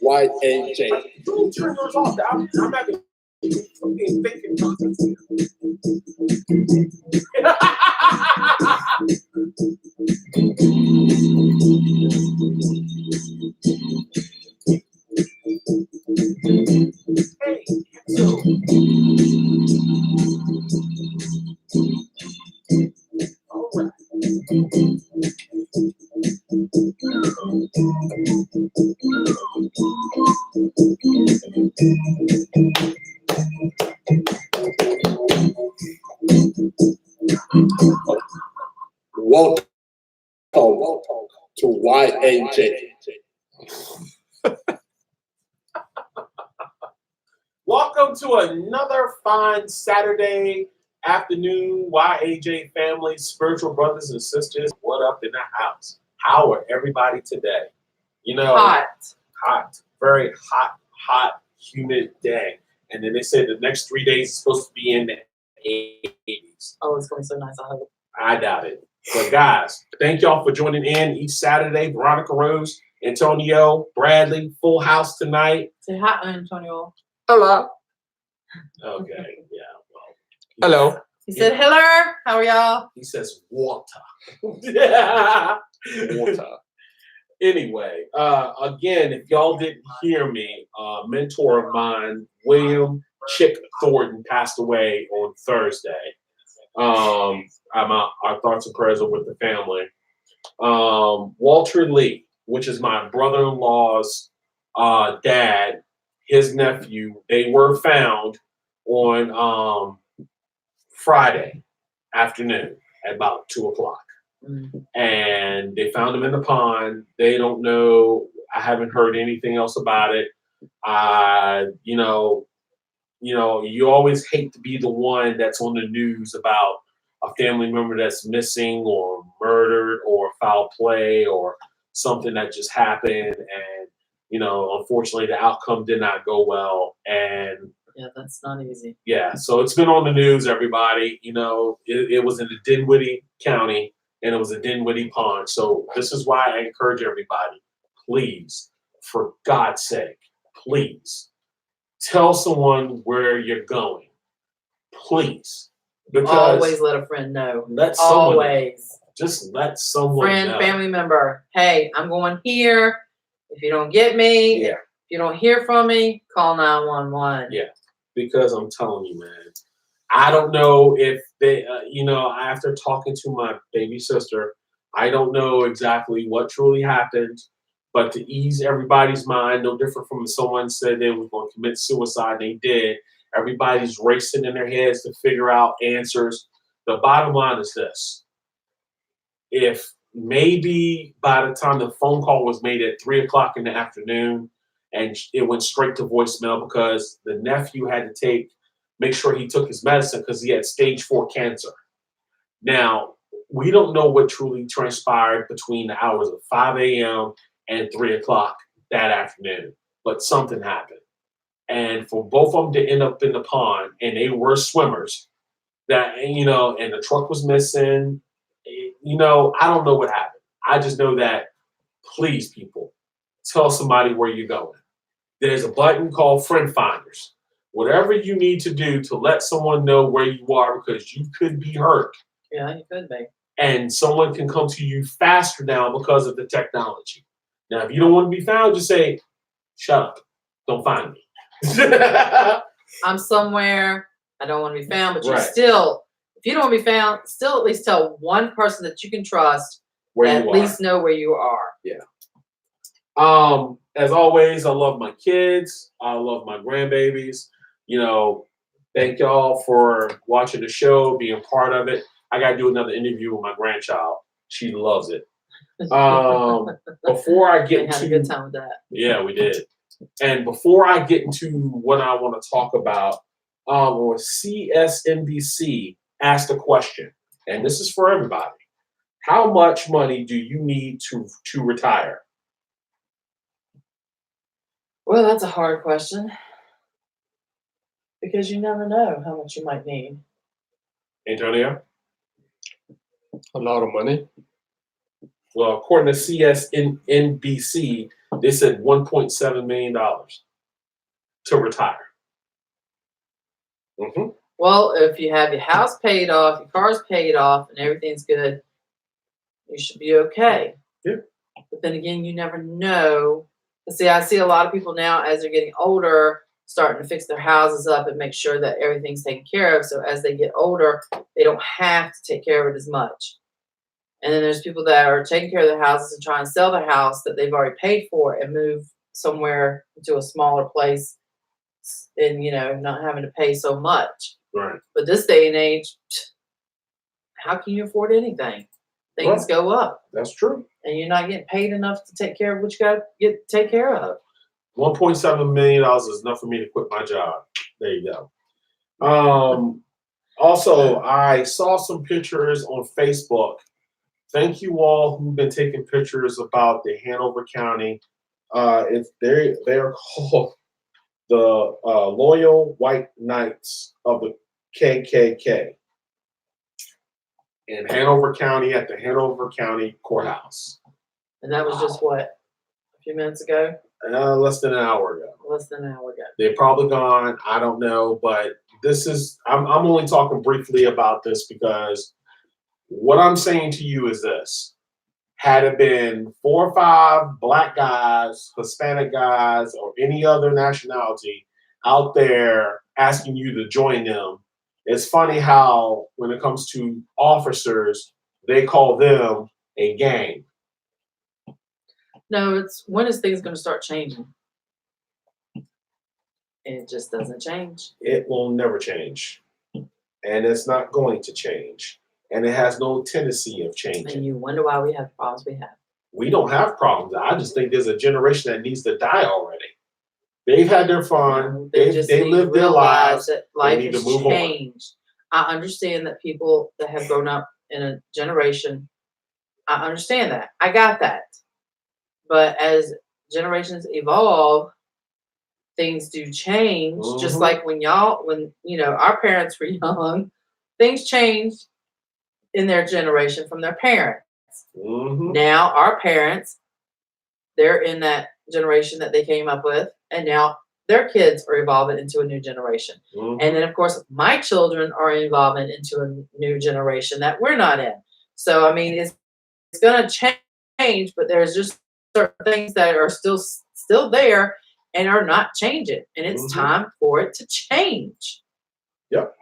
YAJ. Don't turn yours off. I'm having fucking thinking process here. Hey, so all right. Welcome to YAJ. Welcome to another fine Saturday afternoon, YAJ family, spiritual brothers and sisters. What up in the house? How are everybody today? You know, hot, very hot, humid day. And then they said the next 3 days is supposed to be in the 80s. Oh, it's going to be so nice. I hope. I doubt it. But guys, thank y'all for joining in each Saturday. Veronica Rose, Antonio, Bradley, full house tonight. Say hi, Antonio. Hello. Okay, yeah, well. Hello. He said, hello. How are y'all? He says water. Yeah. Water. Anyway, again, if y'all didn't hear me, a mentor of mine, William Chick Thornton, passed away on Thursday. Our thoughts and prayers are with the family. Walter Lee, which is my brother-in-law's dad, his nephew, they were found on Friday afternoon at about 2:00. And they found him in the pond. They don't know. I haven't heard anything else about it. You always hate to be the one that's on the news about a family member that's missing or murdered or foul play or something that just happened. And, unfortunately, the outcome did not go well. And yeah, that's not easy. Yeah, so it's been on the news, everybody. It was in the Dinwiddie County. And it was a Dinwiddie pond. So this is why I encourage everybody, please, for God's sake, please, tell someone where you're going. Please. Because always let a friend know. Let someone always. Know. Just let someone friend, know. Family member. Hey, I'm going here. If you don't get me, if you don't hear from me, call 911. Yeah, because I'm telling you, man. I don't know if they, after talking to my baby sister, I don't know exactly what truly happened, but to ease everybody's mind, no different from someone said they were going to commit suicide, they did. Everybody's racing in their heads to figure out answers. The bottom line is this. If maybe by the time the phone call was made at 3:00 in the afternoon and it went straight to voicemail because the nephew had to make sure he took his medicine because he had stage 4 cancer. Now, we don't know what truly transpired between the hours of 5 a.m. and 3:00 that afternoon, but something happened. And for both of them to end up in the pond, and they were swimmers, and the truck was missing, I don't know what happened. I just know that, please, people, tell somebody where you're going. There's a button called Friend Finders. Whatever you need to do to let someone know where you are because you could be hurt. Yeah, you could be. And someone can come to you faster now because of the technology. Now, if you don't want to be found, just say, shut up. Don't find me. I'm somewhere. I don't want to be found. But right. If you don't want to be found, still at least tell one person that you can trust where at least know where you are. Yeah. As always, I love my kids. I love my grandbabies. Thank y'all for watching the show, being part of it. I got to do another interview with my grandchild. She loves it. Before I get had a good time with that. Yeah, we did. And before I get into what I want to talk about, CSNBC asked a question, and this is for everybody. How much money do you need to retire? Well, that's a hard question because you never know how much you might need. Antonio? A lot of money. Well, according to CSNBC, They said $1.7 million to retire. Mm-hmm. Well, if you have your house paid off, your car's paid off, and everything's good, you should be okay. Yeah. But then again, you never know. See, I see a lot of people now as they're getting older, starting to fix their houses up and make sure that everything's taken care of. So as they get older, they don't have to take care of it as much. And then there's people that are taking care of their houses and trying to sell their house that they've already paid for and move somewhere to a smaller place and, not having to pay so much. Right. But this day and age, how can you afford anything? Things go up. That's true. And you're not getting paid enough to take care of what you got to take care of. $1.7 million is enough for me to quit my job. There you go. Also, I saw some pictures on Facebook. Thank you all who've been taking pictures about the Hanover County. They're called the Loyal White Knights of the KKK in Hanover County at the Hanover County Courthouse. And that was just what, a few minutes ago? Less than an hour ago. Less than an hour ago. They're probably gone. I don't know, but this is. I'm only talking briefly about this because what I'm saying to you is this: had it been 4 or 5 black guys, Hispanic guys, or any other nationality out there asking you to join them, it's funny how when it comes to officers, they call them a gang. No, it's when is things going to start changing? It just doesn't change. It will never change. And it's not going to change. And it has no tendency of changing. And you wonder why we have the problems we have. We don't have problems. I just think there's a generation that needs to die already. They've had their fun. They lived their lives. That life need to has move on. changed. I understand that people that have grown up in a generation, I understand that. I got that. But as generations evolve, things do change. Mm-hmm. Just like when our parents were young, things changed in their generation from their parents. Mm-hmm. Now our parents, they're in that generation that they came up with, and now their kids are evolving into a new generation. Mm-hmm. And then of course my children are evolving into a new generation that we're not in. So I mean it's gonna change, but there's just certain things that are still there and are not changing. And it's Mm-hmm. time for it to change. Yep.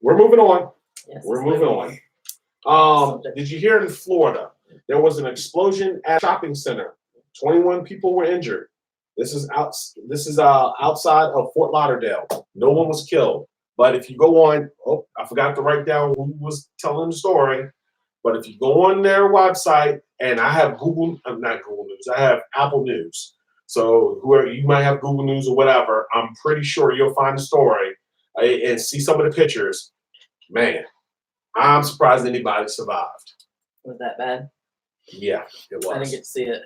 We're moving on. Yes, We're moving on. Did you hear in Florida, there was an explosion at a shopping center. 21 people were injured. This is outside of Fort Lauderdale. No one was killed. But if you go on, I forgot to write down who was telling the story. But if you go on their website, and I have not Google News, I have Apple News. So whoever, you might have Google News or whatever, I'm pretty sure you'll find the story and see some of the pictures. Man, I'm surprised anybody survived. Was that bad? Yeah, it was. I didn't get to see it.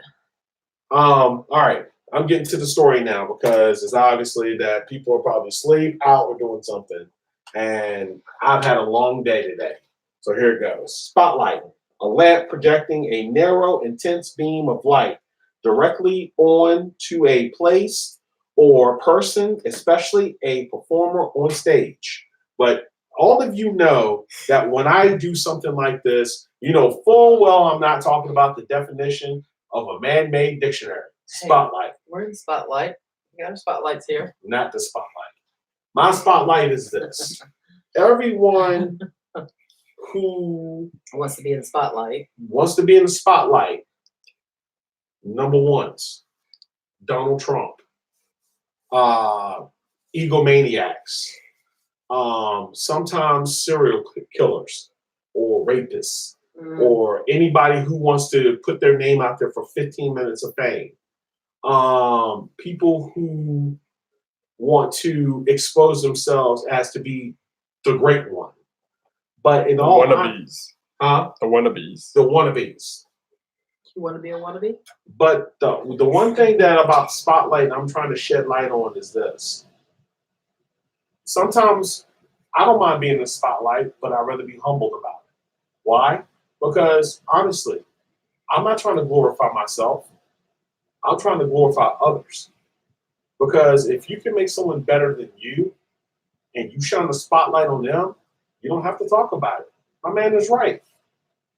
All right. I'm getting to the story now because it's obviously that people are probably asleep, out, or doing something. And I've had a long day today. So here it goes. Spotlight. A lamp projecting a narrow, intense beam of light directly on to a place or person, especially a performer on stage. But all of you know that when I do something like this, you know full well I'm not talking about the definition of a man-made dictionary. Spotlight. Hey, where's the spotlight? We got our spotlights here. Not the spotlight. My spotlight is this. Everyone who Wants to be in the spotlight. wants to be in the spotlight, number ones, Donald Trump, egomaniacs, sometimes serial killers or rapists, or anybody who wants to put their name out there for 15 minutes of fame. People who want to expose themselves as to be the great one. But in all wannabes. The wannabes. The wannabes. You want to be a wannabe? But the one thing that about Spotlight I'm trying to shed light on is this. Sometimes I don't mind being in the spotlight, but I'd rather be humbled about it. Why? Because honestly, I'm not trying to glorify myself. I'm trying to glorify others. Because if you can make someone better than you and you shine the spotlight on them, you don't have to talk about it. My man is right.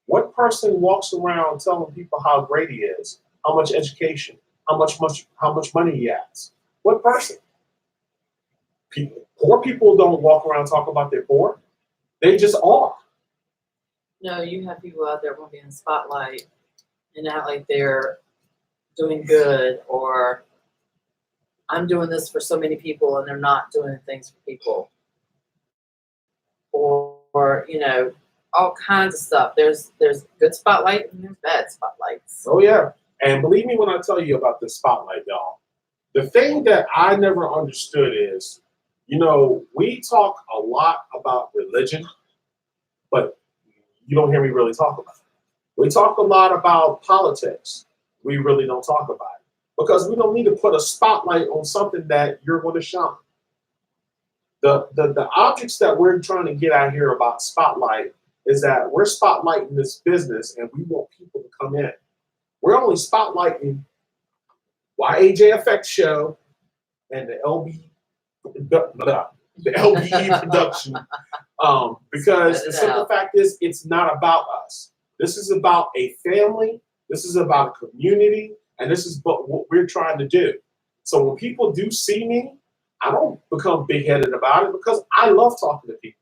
What person walks around telling people how great he is, how much education, how much money he has? What person? Poor people don't walk around talking about their poor. They just are. No, you have people out there want to be in the spotlight and act like they're doing good, or I'm doing this for so many people and they're not doing things for people. Or you know, all kinds of stuff. There's good spotlight and there's bad spotlights. Oh yeah. And believe me when I tell you about this spotlight, y'all. The thing that I never understood is, you know, we talk a lot about religion, but you don't hear me really talk about it. We talk a lot about politics. We really don't talk about it because we don't need to put a spotlight on something that you're going to shine. The objects that we're trying to get out here about spotlight is that we're spotlighting this business and we want people to come in. We're only spotlighting YAJ Effect Show and the LBE production. Because the simple fact is, it's not about us. This is about a family. This is about a community. And this is what we're trying to do. So when people do see me, I don't become big-headed about it because I love talking to people.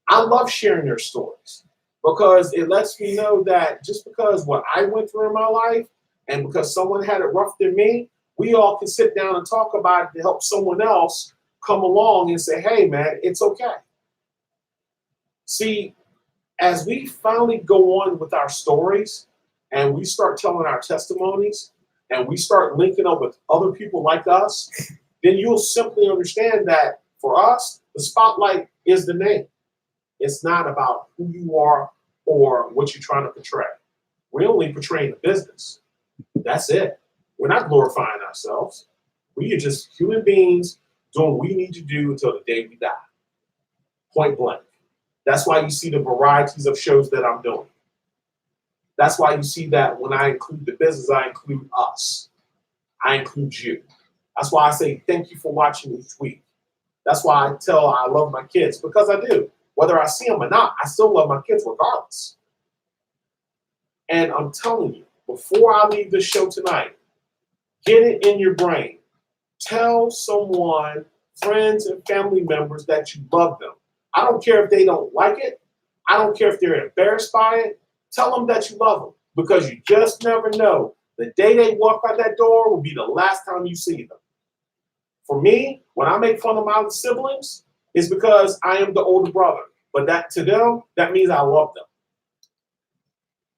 I love sharing their stories because it lets me know that just because what I went through in my life and because someone had it rougher than me, we all can sit down and talk about it to help someone else come along and say, hey, man, it's okay. See, as we finally go on with our stories and we start telling our testimonies and we start linking up with other people like us, then you'll simply understand that for us, the spotlight is the name. It's not about who you are or what you're trying to portray. We're only portraying the business. That's it. We're not glorifying ourselves. We are just human beings doing what we need to do until the day we die. Point blank. That's why you see the varieties of shows that I'm doing. That's why you see that when I include the business, I include us. I include you. That's why I say thank you for watching each week. That's why I tell I love my kids, because I do. Whether I see them or not, I still love my kids regardless. And I'm telling you, before I leave this show tonight, get it in your brain. Tell someone, friends and family members, that you love them. I don't care if they don't like it. I don't care if they're embarrassed by it. Tell them that you love them, because you just never know. The day they walk out that door will be the last time you see them. For me, when I make fun of my siblings, it's because I am the older brother. But that to them, that means I love them.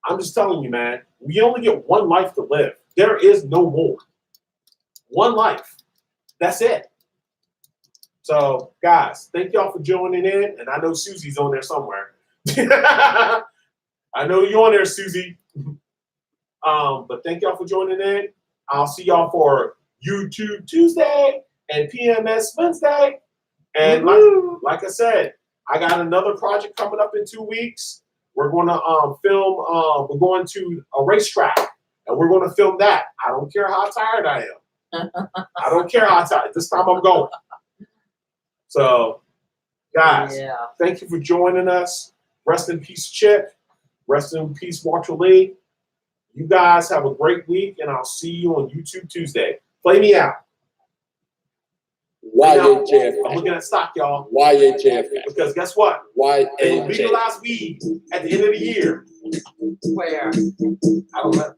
I'm just telling you, man, we only get one life to live. There is no more. One life. That's it. So, guys, thank y'all for joining in. And I know Susie's on there somewhere. I know you're on there, Susie. But thank y'all for joining in. I'll see y'all for YouTube Tuesday and PMS Wednesday. And like I said, I got another project coming up in 2 weeks. We're going to film. We're going to a racetrack, and we're going to film that. I don't care how tired I am. I don't care how tired. This time I'm going. So, guys, thank you for joining us. Rest in peace, Chip. Rest in peace, Walter Lee. You guys have a great week, and I'll see you on YouTube Tuesday. Play me out. YHF. I'm looking at stock, y'all. YHF. Because guess what? They YHF. legalize weed at the end of the year. Where? I don't know.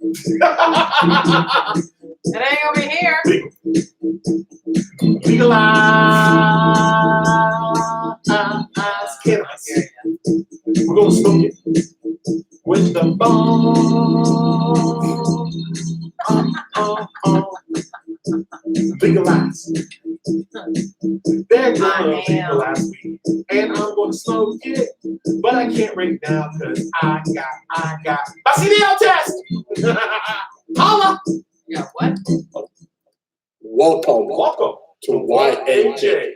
It ain't gonna be here. Legalize cannabis. We're gonna smoke it with the bone. Legalize. They're gonna legalize weed, and I'm gonna smoke it, but I can't right now because I got my CDL test. Holla. Yeah, what? Welcome Welcome to YHF.